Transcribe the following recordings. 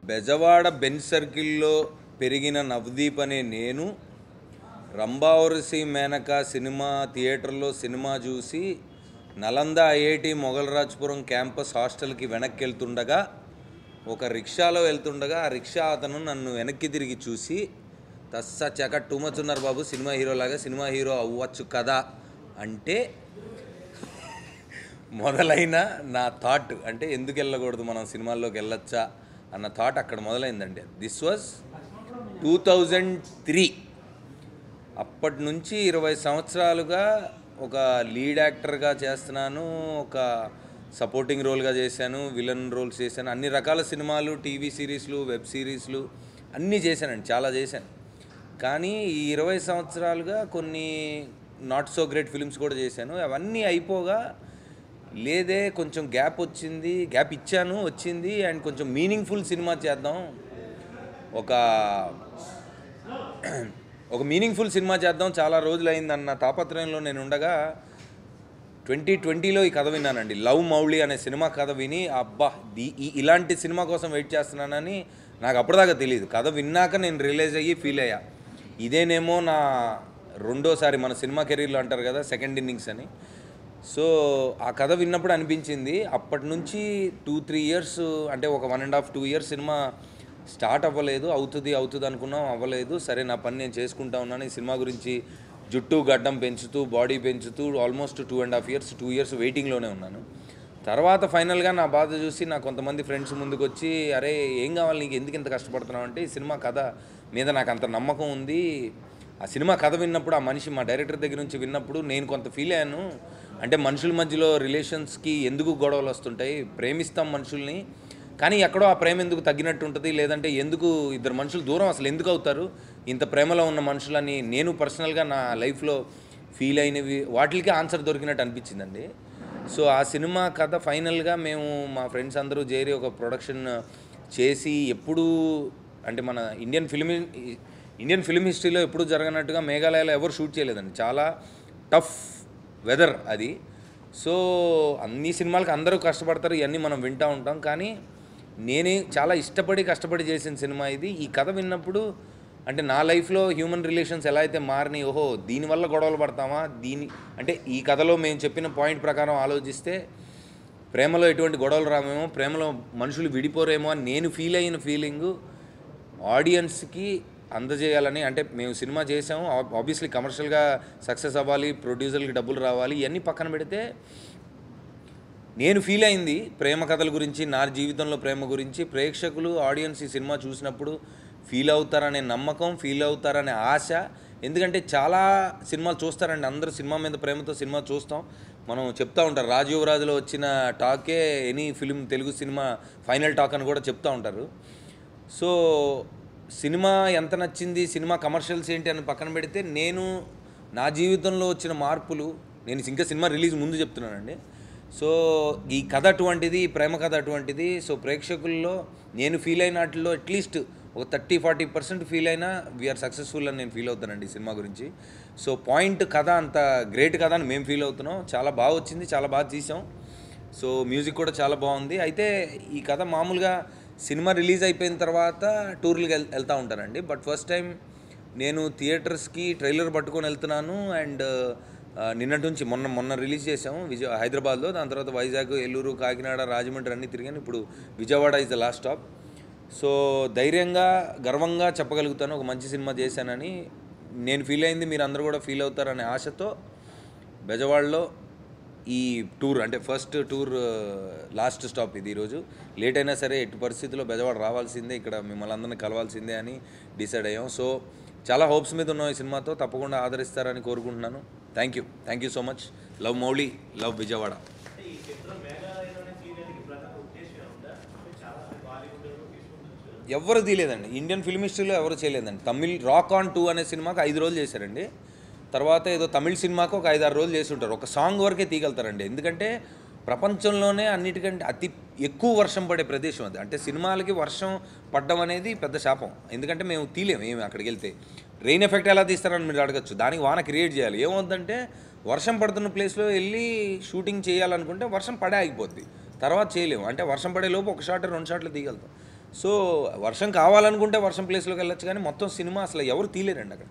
Bezawada bench సర్కిల్లో పెరిగిన నవదీప్ అనే నేను రంభావరసి మేనక సినిమా థియేటర్లో సినిమా చూసి నలంద ఐఐటి మొగల్రాజ్పురం క్యాంపస్ హాస్టల్కి వెనక్కి వెళ్తుండగా ఒక రిక్షాలో వెళ్తుండగా ఆ రిక్షా అతను నన్ను వెనక్కి తిరిగి చూసి తస్సా చక టూ మచ్ ఉన్నారు బాబు, సినిమా హీరోలాగా సినిమా హీరో అవ్వచ్చు కదా అంటే మొదలైన నా థాట్, అంటే ఎందుకు వెళ్ళకూడదు మనం సినిమాల్లోకి వెళ్ళొచ్చా అన్న థాట్ అక్కడ మొదలైందండి. This was 2003. అప్పటి నుంచి 20 సంవత్సరాలుగా ఒక లీడ్ యాక్టర్గా చేస్తున్నాను, ఒక సపోర్టింగ్ రోల్గా చేశాను, విలన్ రోల్స్ చేశాను, అన్ని రకాల సినిమాలు, టీవీ సిరీస్లు, వెబ్ సిరీస్లు అన్నీ చేశానండి, చాలా చేశాను. కానీ ఈ 20 సంవత్సరాలుగా కొన్ని నాట్ సో గ్రేట్ ఫిల్మ్స్ కూడా చేశాను. అవన్నీ అయిపోగా లేదే కొంచెం గ్యాప్ వచ్చింది, గ్యాప్ ఇచ్చాను, వచ్చింది, అండ్ కొంచెం మీనింగ్ఫుల్ సినిమా చేద్దాం, ఒక మీనింగ్ఫుల్ సినిమా చేద్దాం, చాలా రోజులైందన్న తాపత్రయంలో నేను ఉండగా 2020లో ఈ కథ విన్నానండి. లవ్ మౌళి అనే సినిమా కథ విని అబ్బా ఇలాంటి సినిమా కోసం వెయిట్ చేస్తున్నానని నాకు అప్పటిదాకా తెలియదు. కథ విన్నాక నేను రియలైజ్ అయ్యి ఫీల్ అయ్యా, ఇదేనేమో నా రెండోసారి, మన సినిమా కెరీర్లో అంటారు కదా సెకండ్ ఇన్నింగ్స్ అని. సో ఆ కథ విన్నప్పుడు అనిపించింది. అప్పటి నుంచి 2-3 ఇయర్స్, అంటే ఒక 1.5-2 ఇయర్స్ సినిమా స్టార్ట్ అవ్వలేదు. అవుతుంది అనుకున్నాం, అవ్వలేదు. సరే నా పని నేను చేసుకుంటా ఉన్నాను. ఈ సినిమా గురించి జుట్టు గడ్డం పెంచుతూ, బాడీ పెంచుతూ ఆల్మోస్ట్ 2.5 ఇయర్స్ వెయిటింగ్లోనే ఉన్నాను. తర్వాత ఫైనల్గా నా బాధ చూసి నా కొంతమంది ఫ్రెండ్స్ ముందుకు వచ్చి, అరే ఏం కావాలి నీకు, ఎందుకు ఇంత కష్టపడుతున్నావు అంటే, ఈ సినిమా కథ మీద నాకు అంత నమ్మకం ఉంది. ఆ సినిమా కథ విన్నప్పుడు, ఆ మనిషి మా డైరెక్టర్ దగ్గర నుంచి విన్నప్పుడు నేను కొంత ఫీల్ అయ్యాను. అంటే మనుషుల మధ్యలో రిలేషన్స్కి ఎందుకు గొడవలు వస్తుంటాయి, ప్రేమిస్తాం మనుషుల్ని, కానీ ఎక్కడో ఆ ప్రేమ ఎందుకు తగ్గినట్టు ఉంటుంది, లేదంటే ఎందుకు ఇద్దరు మనుషులు దూరం అసలు ఎందుకు అవుతారు, ఇంత ప్రేమలో ఉన్న మనుషులని నేను పర్సనల్గా నా లైఫ్లో ఫీల్ అయినవి, వాటికి ఆన్సర్ దొరికినట్టు అనిపించిందండి. సో ఆ సినిమా కథ ఫైనల్గా మేము మా ఫ్రెండ్స్ అందరూ చేరి ఒక ప్రొడక్షన్ చేసి, ఎప్పుడు అంటే మన ఇండియన్ ఫిల్మ్ హిస్టరీలో ఎప్పుడు జరగనట్టుగా మేఘాలయలో ఎవరు షూట్ చేయలేదండి. చాలా టఫ్ వెదర్ అది. సో అన్ని సినిమాలకు అందరూ కష్టపడతారు, ఇవన్నీ మనం వింటూ ఉంటాం, కానీ నేనే చాలా కష్టపడి చేసిన సినిమా ఇది. ఈ కథ విన్నప్పుడు అంటే నా లైఫ్లో హ్యూమన్ రిలేషన్స్ ఎలా అయితే మారినాయి, ఓహో దీనివల్ల గొడవలు పడతామా, అంటే ఈ కథలో మేము చెప్పిన పాయింట్ ప్రకారం ఆలోచిస్తే ప్రేమలో ఎటువంటి గొడవలు రామేమో, ప్రేమలో మనుషులు విడిపోరేమో అని నేను ఫీల్ అయిన ఫీలింగు ఆడియన్స్కి అందజేయాలని. అంటే మేము సినిమా చేసాము, ఆబ్వియస్లీ కమర్షియల్గా సక్సెస్ అవ్వాలి, ప్రొడ్యూసర్కి డబ్బులు రావాలి, ఇవన్నీ పక్కన పెడితే నేను ఫీల్ అయింది ప్రేమ కథల గురించి, నా జీవితంలో ప్రేమ గురించి. ప్రేక్షకులు, ఆడియన్స్ ఈ సినిమా చూసినప్పుడు ఫీల్ అవుతారనే నమ్మకం, ఫీల్ అవుతారనే ఆశ. ఎందుకంటే చాలా సినిమాలు చూస్తారండి, అందరూ సినిమా మీద ప్రేమతో సినిమా చూస్తాం. మనం చెప్తూ ఉంటారు, రాజు యువరాజులో వచ్చిన టాకే ఎనీ ఫిలిం తెలుగు సినిమా ఫైనల్ టాక్ అని కూడా చెప్తూ ఉంటారు. సో సినిమా ఎంత నచ్చింది, సినిమా కమర్షియల్స్ ఏంటి అని పక్కన పెడితే, నేను నా జీవితంలో వచ్చిన మార్పులు, నేను ఇంకా సినిమా రిలీజ్ ముందు చెప్తున్నానండి. సో ఈ కథ అటువంటిది, ప్రేమ కథ అటువంటిది. సో ప్రేక్షకుల్లో నేను ఫీల్ అయిన వాటిల్లో అట్లీస్ట్ ఒక 30-40% ఫీల్ అయినా వీఆర్ సక్సెస్ఫుల్ అని నేను ఫీల్ అవుతానండి ఈ సినిమా గురించి. సో పాయింట్ కథ అంత గ్రేట్ కథ అని మేము ఫీల్ అవుతున్నాం. చాలా బాగా వచ్చింది, చాలా బాగా తీసాం. సో మ్యూజిక్ కూడా చాలా బాగుంది. అయితే ఈ కథ మామూలుగా సినిమా రిలీజ్ అయిపోయిన తర్వాత టూర్లకు వెళ్తూ ఉంటానండి. బట్ ఫస్ట్ టైం నేను థియేటర్స్కి ట్రైలర్ పట్టుకొని వెళ్తున్నాను. అండ్ నిన్నటి నుంచి మొన్న రిలీజ్ చేసాము హైదరాబాద్లో, దాని తర్వాత వైజాగ్, ఏలూరు, కాకినాడ, రాజమండ్రి అన్నీ తిరిగాను. ఇప్పుడు Vijayawada is the last stop. So ధైర్యంగా, గర్వంగా చెప్పగలుగుతాను ఒక మంచి సినిమా చేశానని. నేను ఫీల్ అయింది మీరు అందరూ కూడా ఫీల్ అవుతారనే ఆశతో బెజవాడలో ఈ టూర్, అంటే ఫస్ట్ టూర్ లాస్ట్ స్టాప్ ఇది. ఈరోజు లేట్ అయినా సరే ఎట్టి పరిస్థితుల్లో బెజవాడ రావాల్సిందే, ఇక్కడ మిమ్మల్ని అందరినీ కలవాల్సిందే అని డిసైడ్ అయ్యాం. సో చాలా హోప్స్ మీద ఉన్నాం ఈ సినిమాతో, తప్పకుండా ఆదరిస్తారని కోరుకుంటున్నాను. Thank you so much. Love Mouli, love Vijayawada. ఎవరు తీయలేదండి, ఇండియన్ ఫిల్మ్ హిస్టరీలో ఎవరు చేయలేదండి. తమిళ్ రాక్ ఆన్ 2 అనే సినిమాకి 5 రోజులు చేశారండి. తర్వాత ఏదో తమిళ సినిమాకు ఒక 5-6 రోజులు చేసి ఉంటారు. ఒక సాంగ్ వరకే తీయగలుగుతారండి. ఎందుకంటే ప్రపంచంలోనే అన్నిటికంటే అతి ఎక్కువ వర్షం పడే ప్రదేశం అది. అంటే సినిమాలకి వర్షం పడడం అనేది పెద్ద శాపం. ఎందుకంటే మేము తీయలేము ఏమి అక్కడికి వెళ్తే. రెయిన్ ఎఫెక్ట్ ఎలా తీస్తారని మీరు అడగచ్చు. దానికి వాన క్రియేట్ చేయాలి. ఏమవుతుందంటే వర్షం పడుతున్న ప్లేస్లో వెళ్ళి షూటింగ్ చేయాలనుకుంటే వర్షం పడే ఆగిపోద్ది, తర్వాత చేయలేము. అంటే వర్షం పడే లోపు ఒక షాట్ 2 షాట్లు తీయగలుగుతాం. సో వర్షం కావాలనుకుంటే వర్షం ప్లేస్లోకి వెళ్ళొచ్చు, కానీ మొత్తం సినిమా అసలు ఎవరు తీయలేరండి అక్కడ.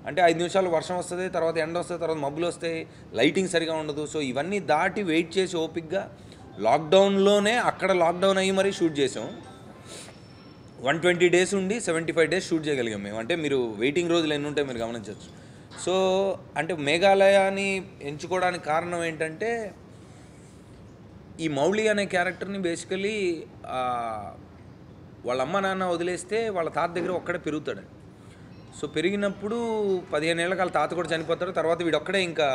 అంటే 5 నిమిషాలు వర్షం వస్తుంది, తర్వాత ఎండ వస్తుంది, తర్వాత మబ్బులు వస్తాయి, లైటింగ్ సరిగా ఉండదు. సో ఇవన్నీ దాటి వెయిట్ చేసి ఓపిక్గా లాక్డౌన్లోనే అక్కడ లాక్డౌన్ అయ్యి మరీ షూట్ చేసాం. 120 days ఉండి 75 days షూట్ చేయగలిగాం మేము. అంటే మీరు వెయిటింగ్ రోజులు ఎన్ని ఉంటాయి మీరు గమనించవచ్చు. సో అంటే మేఘాలయాని ఎంచుకోవడానికి కారణం ఏంటంటే, ఈ మౌళి అనే క్యారెక్టర్ని బేసికలీ వాళ్ళ అమ్మ నాన్న వదిలేస్తే వాళ్ళ తాత దగ్గర ఒక్కడే పెరుగుతాడు. సో పెరిగినప్పుడు 15 ఏళ్ళకి వాళ్ళ తాత కూడా చనిపోతాడు. తర్వాత వీడొక్కడే ఇంకా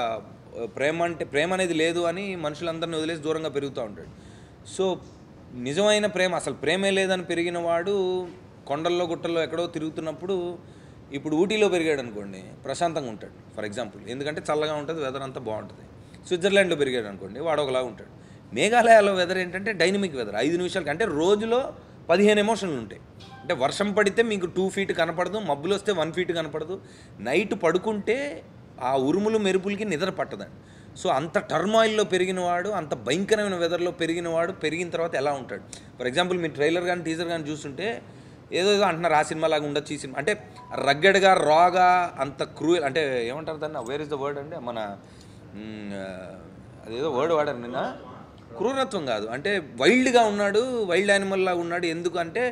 ప్రేమ అనేది లేదు అని మనుషులందరినీ వదిలేసి దూరంగా పెరుగుతూ ఉంటాడు. సో నిజమైన ప్రేమ, అసలు ప్రేమే లేదని పెరిగిన వాడు కొండల్లో గుట్టల్లో ఎక్కడో తిరుగుతున్నప్పుడు, ఇప్పుడు ఊటీలో పెరిగాడు అనుకోండి ప్రశాంతంగా ఉంటాడు ఫర్ ఎగ్జాంపుల్, ఎందుకంటే చల్లగా ఉంటుంది, వెదర్ అంతా బాగుంటుంది. స్విట్జర్లాండ్లో పెరిగాడు అనుకోండి వాడు ఒకలా ఉంటాడు. మేఘాలయాలో వెదర్ ఏంటంటే డైనమిక్ వెదర్. 5 నిమిషాలకి అంటే రోజులో 15 ఎమోషన్లు ఉంటాయి. అంటే వర్షం పడితే మీకు 2 feet కనపడదు, మబ్బులు వస్తే 1 feet కనపడదు, నైట్ పడుకుంటే ఆ ఉరుములు మెరుపులకి నిద్ర పట్టదండి. సో అంత టర్మాయిల్లో పెరిగినవాడు, అంత భయంకరమైన వెదర్లో పెరిగినవాడు పెరిగిన తర్వాత ఎలా ఉంటాడు. ఫర్ ఎగ్జాంపుల్ మీరు ట్రైలర్ కానీ టీజర్ కానీ చూస్తుంటే ఏదో అంటున్నారు ఆ సినిమా లాగా ఉండొచ్చు ఈ సినిమా, అంటే రగ్గడ్గా రాగా అంత క్రూయల్, అంటే ఏమంటారు దాన్ని, వేర్ ఇస్ ద వర్డ్ అంటే మన అదేదో వర్డ్ వాడారు నిన్న, క్రూరత్వం కాదు, అంటే వైల్డ్గా ఉన్నాడు, వైల్డ్ యానిమల్ లాగా ఉన్నాడు. ఎందుకంటే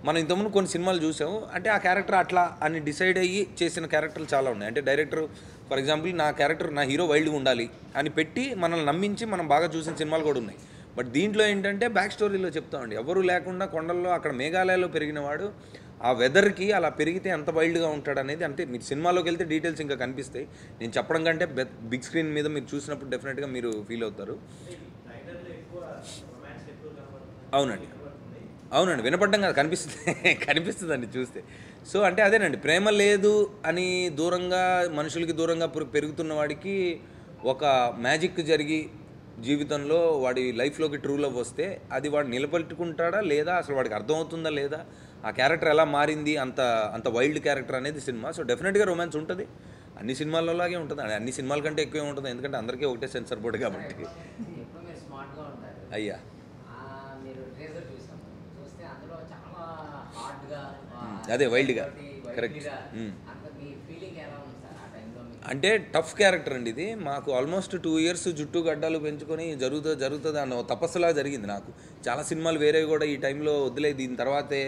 మనం ఇంతకుముందు కొన్ని సినిమాలు చూసాము, అంటే ఆ క్యారెక్టర్ అట్లా అని డిసైడ్ అయ్యి చేసిన క్యారెక్టర్లు చాలా ఉన్నాయి. అంటే డైరెక్టర్ ఫర్ ఎగ్జాంపుల్ నా క్యారెక్టర్, నా హీరో వైల్డ్గా ఉండాలి అని పెట్టి మనల్ని నమ్మించి మనం బాగా చూసిన సినిమాలు కూడా ఉన్నాయి. బట్ దీంట్లో ఏంటంటే బ్యాక్ స్టోరీలో చెప్తామండి, ఎవరు లేకుండా కొండల్లో అక్కడ మేఘాలయాలో పెరిగినవాడు ఆ వెదర్కి అలా పెరిగితే ఎంత వైల్డ్గా ఉంటాడు అనేది. అంటే మీరు సినిమాలోకి వెళ్తే డీటెయిల్స్ ఇంకా కనిపిస్తాయి. నేను చెప్పడం కంటే బిగ్ స్క్రీన్ మీద మీరు చూసినప్పుడు డెఫినెట్గా మీరు ఫీల్ అవుతారు. అవునండి, అవునండి, వినపడ్డం కాదు, కనిపిస్తుందండి చూస్తే. సో అంటే అదేనండి, ప్రేమ లేదు అని దూరంగా మనుషులకి దూరంగా పెరుగుతున్న వాడికి ఒక మ్యాజిక్ జరిగి జీవితంలో వాడి లైఫ్లోకి ట్రూ లవ్ వస్తే అది వాడు నిలబెట్టుకుంటాడా లేదా, అసలు వాడికి అర్థమవుతుందా లేదా, ఆ క్యారెక్టర్ ఎలా మారింది, అంత వైల్డ్ క్యారెక్టర్ అనేది సినిమా. సో డెఫినెట్గా రొమాన్స్ ఉంటుంది, అన్ని సినిమాలలాగే ఉంటుంది, అన్ని సినిమాల కంటే ఎక్కువే ఉంటుంది, ఎందుకంటే అందరికీ ఒకటే సెన్సర్ బోర్డు కాబట్టి. అయ్యా అదే వైల్డ్గా, కరెక్ట్. అంటే టఫ్ క్యారెక్టర్ అండి ఇది. మాకు ఆల్మోస్ట్ 2 years జుట్టు గడ్డాలు పెంచుకొని జరుగుతుంది అన్న తపస్సులా జరిగింది నాకు. చాలా సినిమాలు వేరే కూడా ఈ టైంలో వదిలే, దీని తర్వాతే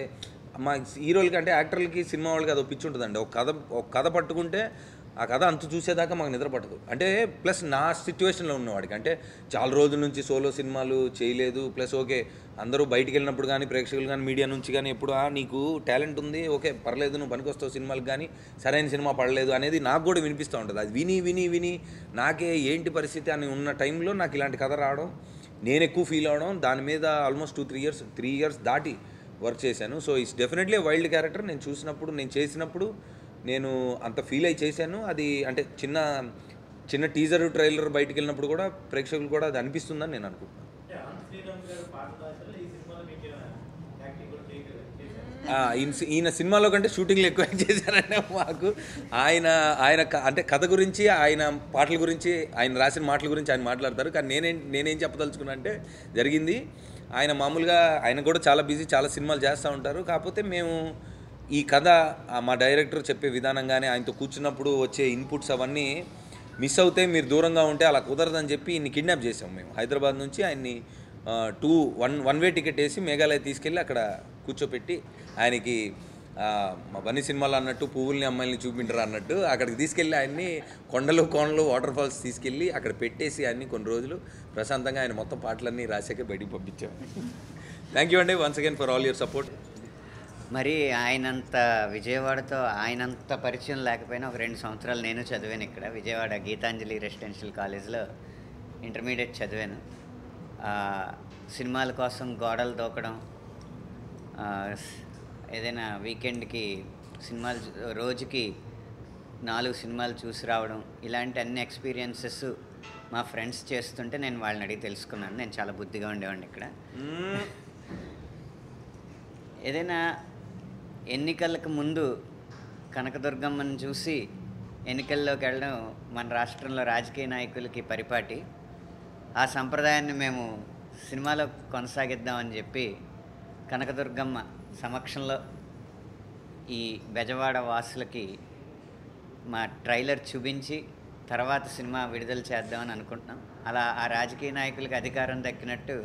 మా హీరోలకి అంటే యాక్టర్లకి సినిమా వాళ్ళకి అది పిచ్చి ఉంటుందండి. ఒక కథ పట్టుకుంటే ఆ కథ అంత చూసేదాకా మాకు నిద్ర పట్టదు. అంటే ప్లస్ నా సిచ్యువేషన్లో ఉన్నవాడికి, అంటే చాలా రోజుల నుంచి సోలో సినిమాలు చేయలేదు, ప్లస్ ఓకే అందరూ బయటికి వెళ్ళినప్పుడు కానీ ప్రేక్షకులు కానీ మీడియా నుంచి కానీ ఎప్పుడు నీకు టాలెంట్ ఉంది, ఓకే పర్లేదు, నువ్వు పనికొస్తావు సినిమాలకు, కానీ సరైన సినిమా పడలేదు అనేది నాకు కూడా వినిపిస్తూ ఉంటుంది. అది విని నాకే ఏంటి పరిస్థితి అని ఉన్న టైంలో నాకు ఇలాంటి కథ రావడం, నేను ఎక్కువ ఫీల్ అవడం, దాని మీద ఆల్మోస్ట్ 3 years దాటి వర్క్ చేశాను. So it's definitely wild character. నేను చూసినప్పుడు, నేను చేసినప్పుడు నేను అంత ఫీల్ అయి చేశాను. అది అంటే చిన్న టీజర్ ట్రైలర్ బయటికి వెళ్ళినప్పుడు కూడా ప్రేక్షకులు కూడా అది అనిపిస్తుందని నేను అనుకుంటున్నాను. ఈయన సినిమాలో కంటే షూటింగ్లు ఎక్కువ చేశారంటే మాకు ఆయన అంటే కథ గురించి, ఆయన పాటల గురించి, ఆయన రాసిన మాటల గురించి ఆయన మాట్లాడతారు. కానీ నేనేం చెప్పదలుచుకున్నా అంటే జరిగింది, ఆయన మామూలుగా ఆయన కూడా చాలా బిజీ, చాలా సినిమాలు చేస్తూ ఉంటారు. కాకపోతే మేము ఈ కథ మా డైరెక్టర్ చెప్పే విధానం కానీ ఆయనతో కూర్చున్నప్పుడు వచ్చే ఇన్పుట్స్ అవన్నీ మిస్ అవుతాయి, మీరు దూరంగా ఉంటే అలా కుదరదని చెప్పి ఇన్ని కిడ్నాప్ చేసాం మేము. హైదరాబాద్ నుంచి ఆయన్ని 1 way టికెట్ వేసి మేఘాలయ తీసుకెళ్ళి అక్కడ కూర్చోపెట్టి ఆయనకి మా బన్నీ సినిమాలో అన్నట్టు పువ్వుల్ని అమ్మాయిల్ని చూపించరా అన్నట్టు అక్కడికి తీసుకెళ్ళి ఆయన్ని కొండలు వాటర్ ఫాల్స్ తీసుకెళ్ళి అక్కడ పెట్టేసి ఆయన్ని కొన్ని రోజులు ప్రశాంతంగా ఆయన మొత్తం పాటలన్నీ రాశాక బయటికి పంపించాం. థ్యాంక్ యూ అండి once again for all your support. మరి ఆయనంత విజయవాడతో ఆయనంత పరిచయం లేకపోయినా ఒక 2 సంవత్సరాలు నేను చదివాను ఇక్కడ విజయవాడ గీతాంజలి రెసిడెన్షియల్ కాలేజ్లో ఇంటర్మీడియట్ చదివాను. సినిమాల కోసం గోడలు దూకడం, ఏదైనా వీకెండ్కి రోజుకి 4 సినిమాలు చూసి రావడం, ఇలాంటి అన్ని ఎక్స్పీరియన్సెస్ మా ఫ్రెండ్స్ చేస్తుంటే నేను వాళ్ళని అడిగి తెలుసుకున్నాను. నేను చాలా బుద్ధిగా ఉండేవాడిని ఇక్కడ. ఏదైనా ఎన్నికలకు ముందు కనకదుర్గమ్మని చూసి ఎన్నికల్లోకి వెళ్ళడం మన రాష్ట్రంలో రాజకీయ నాయకులకి పరిపాటి. ఆ సంప్రదాయాన్ని మేము సినిమాలో కొనసాగిద్దామని చెప్పి కనకదుర్గమ్మ సమక్షంలో ఈ బెజవాడ వాసులకి మా ట్రైలర్ చూపించి తర్వాత సినిమా విడుదల చేద్దామని అనుకుంటున్నాం. అలా ఆ రాజకీయ నాయకులకి అధికారం దక్కినట్టు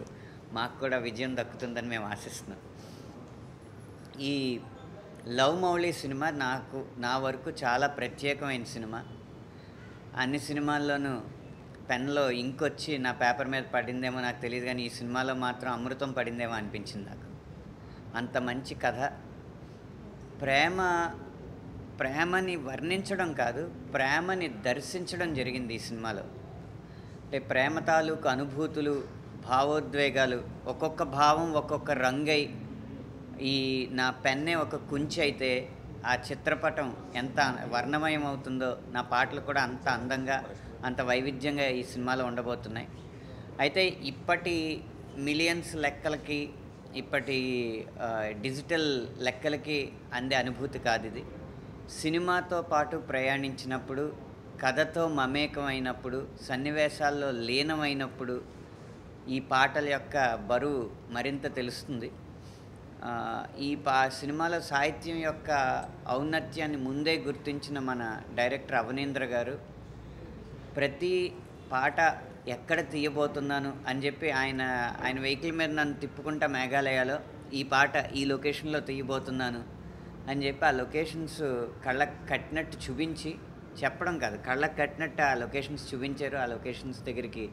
మాకు కూడా విజయం దక్కుతుందని మేము ఆశిస్తున్నాం. ఈ లవ్ మౌళి సినిమా నా వరకు చాలా ప్రత్యేకమైన సినిమా. అన్ని సినిమాల్లోనూ పెన్లో ఇంక్ వచ్చి నా పేపర్ మీద పడిందేమో నాకు తెలియదు, కానీ ఈ సినిమాలో మాత్రం అమృతం పడిందేమో అనిపించింది నాకు. అంత మంచి కథ. ప్రేమని వర్ణించడం కాదు, ప్రేమని దర్శించడం జరిగింది ఈ సినిమాలో. అంటే ప్రేమ తాలూకు అనుభూతులు, భావోద్వేగాలు, ఒక్కొక్క భావం ఒక్కొక్క రంగై ఈ నా పెన్నే ఒక కుంచి అయితే ఆ చిత్రపటం ఎంత వర్ణమయం అవుతుందో నా పాటలు కూడా అంత అందంగా అంత వైవిధ్యంగా ఈ సినిమాలో ఉండబోతున్నాయి. అయితే ఇప్పటి మిలియన్స్ లెక్కలకి ఇప్పటి డిజిటల్ లెక్కలకి అందే అనుభూతి కాదు ఇది. సినిమాతో పాటు ప్రయాణించినప్పుడు, కథతో మమేకమైనప్పుడు, సన్నివేశాల్లో లీనమైనప్పుడు ఈ పాటల యొక్క బరువు మరింత తెలుస్తుంది. ఈ సినిమాలో సాహిత్యం యొక్క ఔన్నత్యాన్ని ముందే గుర్తించిన మన డైరెక్టర్ అవనీంద్ర గారు ప్రతి పాట ఎక్కడ తీయబోతున్నాను అని చెప్పి ఆయన వెహికల్ మీద నన్ను తిప్పుకుంటా మేఘాలయాలో ఈ పాట ఈ లొకేషన్లో తీయబోతున్నాను అని చెప్పి ఆ లొకేషన్స్ కళ్ళకు కట్టినట్టు చూపించి, చెప్పడం కాదు కళ్ళకు కట్టినట్టు ఆ లొకేషన్స్ చూపించారు. ఆ లొకేషన్స్ దగ్గరికి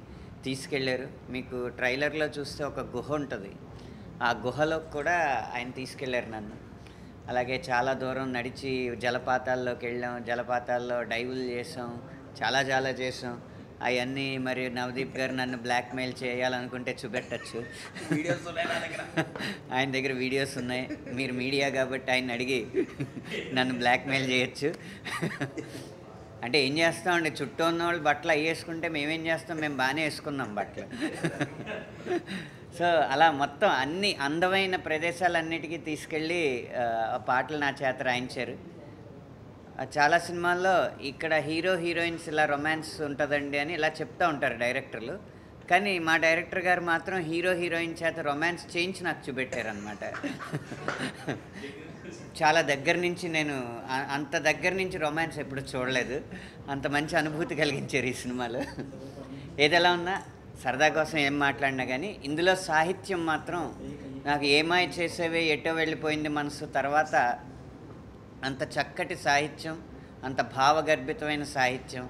తీసుకెళ్ళారు. మీకు ట్రైలర్లో చూస్తే ఒక గుహ ఉంటుంది, ఆ గుహలో కూడా ఆయన తీసుకెళ్ళారు నన్ను. అలాగే చాలా దూరం నడిచి జలపాతాల్లోకి వెళ్ళాం, జలపాతాల్లో డైవులు చేసాం, చాలా చేసాం. అవన్నీ మరి నవదీప్ గారు నన్ను బ్లాక్మెయిల్ చేయాలనుకుంటే చూపెట్టచ్చు. ఆయన దగ్గర వీడియోస్ ఉన్నాయి. మీరు మీడియా కాబట్టి ఆయన అడిగి నన్ను బ్లాక్మెయిల్ చేయొచ్చు. అంటే ఏం చేస్తామండి, చుట్టూ ఉన్న వాళ్ళు బట్టలు వేసుకుంటే మేమేం చేస్తాం, మేము బాగానే వేసుకున్నాం బట్టలు. సో అలా మొత్తం అన్ని అందమైన ప్రదేశాలన్నిటికీ తీసుకెళ్ళి పాటలు నా చేత రాయించారు. చాలా సినిమాల్లో ఇక్కడ హీరో హీరోయిన్స్ ఇలా రొమాన్స్ ఉంటుందండి అని ఇలా చెప్తూ ఉంటారు డైరెక్టర్లు, కానీ మా డైరెక్టర్ గారు మాత్రం హీరో హీరోయిన్ చేత రొమాన్స్ చేయించి నాకు చూపెట్టారనమాట. చాలా దగ్గర నుంచి నేను అంత దగ్గర నుంచి రొమాన్స్ ఎప్పుడు చూడలేదు. అంత మంచి అనుభూతి కలిగించారు ఈ సినిమాలో. ఏదెలా ఉన్నా సరదా కోసం ఏం మాట్లాడినా కానీ ఇందులో సాహిత్యం మాత్రం నాకు ఏమాయ చేసేవే ఎటో వెళ్ళిపోయింది మనసు తర్వాత అంత చక్కటి సాహిత్యం, అంత భావగర్భితమైన సాహిత్యం,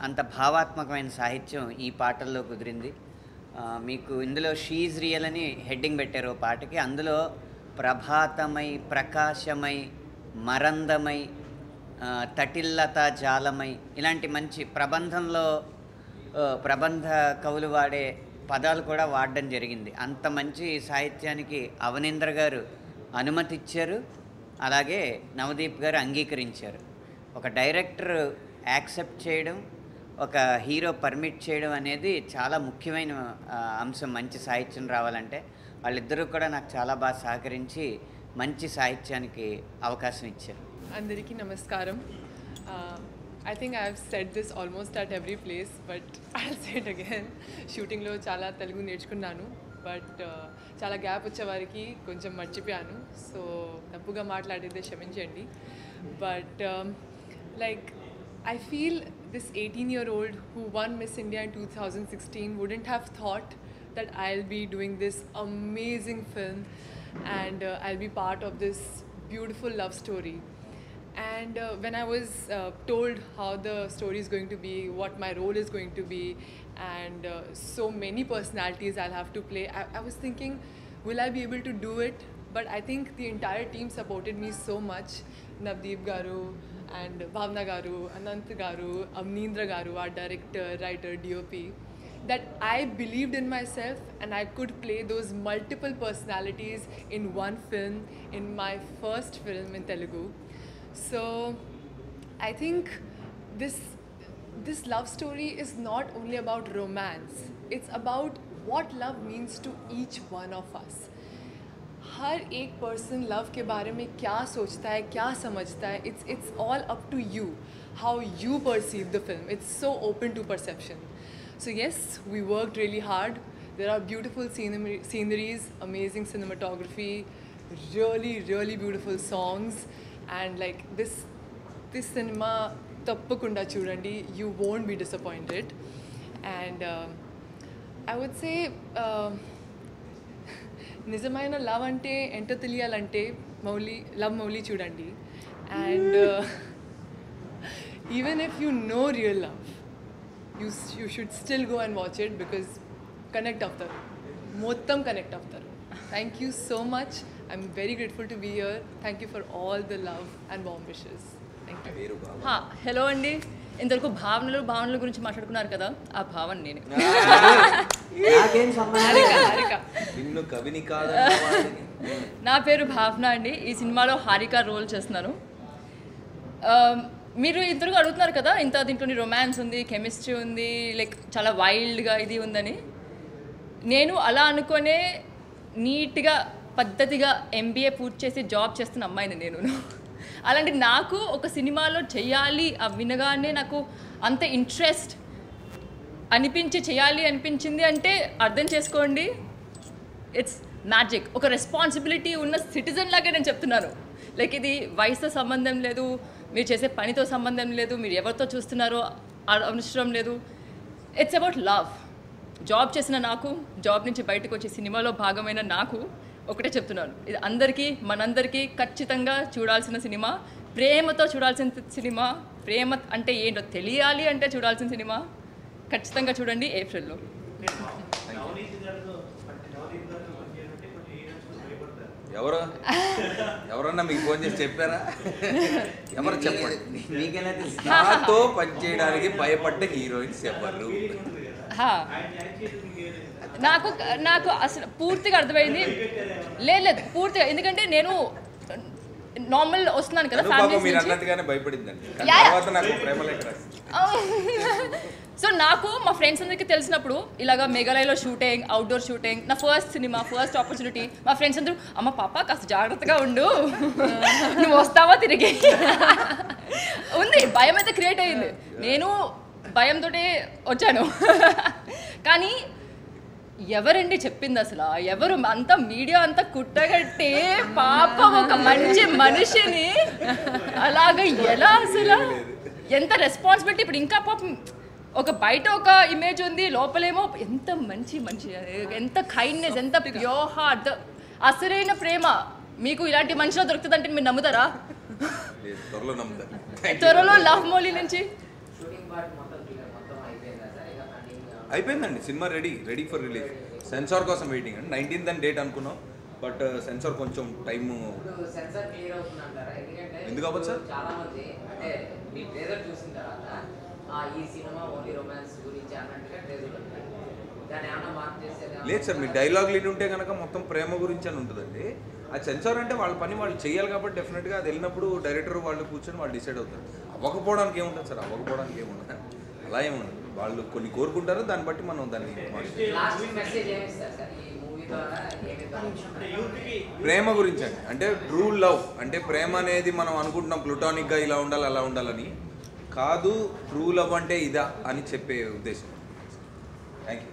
అంత భావాత్మకమైన సాహిత్యం ఈ పాటల్లో కుదిరింది. మీకు ఇందులో షీజ్ రియల్ అని హెడ్డింగ్ పెట్టారు పాటకి. అందులో ప్రభాతమై, ప్రకాశమై, మరందమై, తటిల్లత జాలమై ఇలాంటి మంచి ప్రబంధ కవులు వాడే పదాలు కూడా వాడడం జరిగింది. అంత మంచి సాహిత్యానికి అవనీంద్ర గారు అనుమతి ఇచ్చారు, అలాగే నవదీప్ గారు అంగీకరించారు. ఒక డైరెక్టర్ యాక్సెప్ట్ చేయడం, ఒక హీరో పర్మిట్ చేయడం అనేది చాలా ముఖ్యమైన అంశం మంచి సాహిత్యం రావాలంటే. వాళ్ళిద్దరూ కూడా నాకు చాలా బాగా సహకరించి మంచి సాహిత్యానికి అవకాశం ఇచ్చారు. అందరికీ నమస్కారం. I think I have said this almost at every place, but I'll say it again. షూటింగ్లో చాలా తెలుగు నేర్చుకున్నాను, బట్ చాలా గ్యాప్ వచ్చే వారికి కొంచెం మర్చిపోయాను. సో తప్పుగా మాట్లాడితే క్షమించండి. But like I feel this 18-year-old who won Miss India in 2016 wouldn't have thought that I'll be doing this amazing film and I'll be part of this beautiful love story. And when I was told how the story is going to be, what my role is going to be, and so many personalities I'll have to play, I was thinking, will I be able to do it? But I think the entire team supported me so much. Navdeep Garu and Bhavna Garu, Anant Garu, Avneendra Garu, our director, writer, DOP, that I believed in myself and I could play those multiple personalities in one film, in my first film in Telugu. So I think this love story is not only about romance, it's about what love means to each one of us. हर एक person love के बारे में क्या सोचता है, क्या समझता है, it's all up to you. how you perceive the film. It's so open to perception. So yes, we worked really hard. There are beautiful sceneries, amazing cinematography, really beautiful songs, and like this cinema tappakunda chudandi, you won't be disappointed. And I would say నిజమైన love అంటే ఎంత తెలియాలంటే మౌలి చూడండి. And even if you know real love, you should still go and watch it because connect అవుతారు, మొత్తం connect అవుతారు. Thank you so much. I'm very grateful to be here. Thank you for all the love and warm wishes. Thank you. Hello అండి. ఇంతవరకు భావనల గురించి మాట్లాడుకున్నారు కదా, ఆ భావన నేనే. నా పేరు భావన అండి. ఈ సినిమాలో హారిక రోల్ చేస్తున్నాను. మీరు ఇంతవరకు అడుగుతున్నారు కదా, దీంట్లో రొమాన్స్ ఉంది, కెమిస్ట్రీ ఉంది, లైక్ చాలా వైల్డ్గా ఇది ఉందని. నేను అలా అనుకునే నీట్గా పద్ధతిగా MBA పూర్తి చేసి జాబ్ చేస్తున్న అమ్మాయిని నేను. అలాంటి నాకు ఒక సినిమాలో చేయాలి వినగానే నాకు అంత ఇంట్రెస్ట్ చేయాలి అనిపించింది అంటే అర్థం చేసుకోండి, ఇట్స్ మ్యాజిక్. ఒక రెస్పాన్సిబిలిటీ ఉన్న సిటిజన్ లాగా నేను చెప్తున్నాను. లైక్ ఇది వయసుతో సంబంధం లేదు, మీరు చేసే పనితో సంబంధం లేదు, మీరు ఎవరితో చూస్తున్నారో అవసరం లేదు. It's about love. జాబ్ చేసిన నాకు, జాబ్ నుంచి బయటకు వచ్చే సినిమాలో భాగమైన నాకు ఒకటే చెప్తున్నాను, ఇది మనందరికీ ఖచ్చితంగా చూడాల్సిన సినిమా, ప్రేమతో చూడాల్సిన సినిమా. ప్రేమ అంటే ఏంటో తెలియాలి అంటే చూడాల్సిన సినిమా. ఖచ్చితంగా చూడండి ఏప్రిల్లో. ఎవరన్నా మీకు ఫోన్ చేసి చెప్పారా? ఎవరు చెప్పండి. నాతో పనిచేయడానికి భయపడ్డ హీరోయిన్స్ ఎవరు? నాకు అసలు పూర్తిగా అర్థమైంది. లేదు పూర్తిగా, ఎందుకంటే నేను నార్మల్ వస్తున్నాను కదా సో నాకు మా ఫ్రెండ్స్ అందరికీ తెలిసినప్పుడు ఇలాగ మేఘాలయలో షూటింగ్, అవుట్డోర్ షూటింగ్, నా ఫస్ట్ సినిమా, ఫస్ట్ ఆపర్చునిటీ. మా ఫ్రెండ్స్ అందరూ అమ్మ పాప కాస్త జాగ్రత్తగా ఉండు, నువ్వు వస్తావా తిరిగి ఉంది. భయం అయితే క్రియేట్ అయ్యింది, నేను భయంతో వచ్చాను. కానీ ఎవరండి చెప్పింది అసలు? ఎవరు? అంతా మీడియా అంతా కుట్టగట్టే పాప ఒక మంచి మనిషిని అలాగ ఎలా అసలు ఎంత రెస్పాన్సిబిలిటీ. ఇప్పుడు ఇంకా పాపం ఒక బయట ఒక ఇమేజ్ ఉంది, లోపలేమో ఎంత మంచి మనిషి, ఎంత కైండ్నెస్, ఎంత ప్యూర్ హార్ట్, అసలైన ప్రేమ. మీకు ఇలాంటి మనిషిలో దొరుకుతుందంటే మీరు నమ్ముతారా? త్వరలో లవ్ మౌలి నుంచి అయిపోయిందండి. Cinema ready for release. Censor కోసం వెయిటింగ్ అండి. 19th అని డేట్ అనుకున్నాం, బట్ సెన్సార్ కొంచెం టైము ఎందుకు అవ్వదు సార్? లేదు సార్, మీ డైలాగ్ లీడ్ ఉంటే కనుక మొత్తం ప్రేమ గురించి అని ఉంటుందండి. అది సెన్సార్ అంటే వాళ్ళ పని వాళ్ళు చేయాలి కాబట్టి డెఫినెట్గా అది వెళ్ళినప్పుడు డైరెక్టర్ వాళ్ళు కూర్చొని వాళ్ళు డిసైడ్ అవుతారు. అవ్వకపోవడానికి ఏముంటుంది సార్? అవ్వకపోవడానికి ఏముండదు, అలా ఏముండదు. వాళ్ళు కొన్ని కోరుకుంటారు, దాన్ని బట్టి మనం దాన్ని ప్రేమ గురించి అండి. అంటే ట్రూ లవ్ అంటే ప్రేమ అనేది మనం అనుకుంటున్నాం ప్లూటానిక్గా ఇలా ఉండాలి అలా ఉండాలని కాదు. ట్రూ లవ్ అంటే ఇదా అని చెప్పే ఉద్దేశం. Thank you.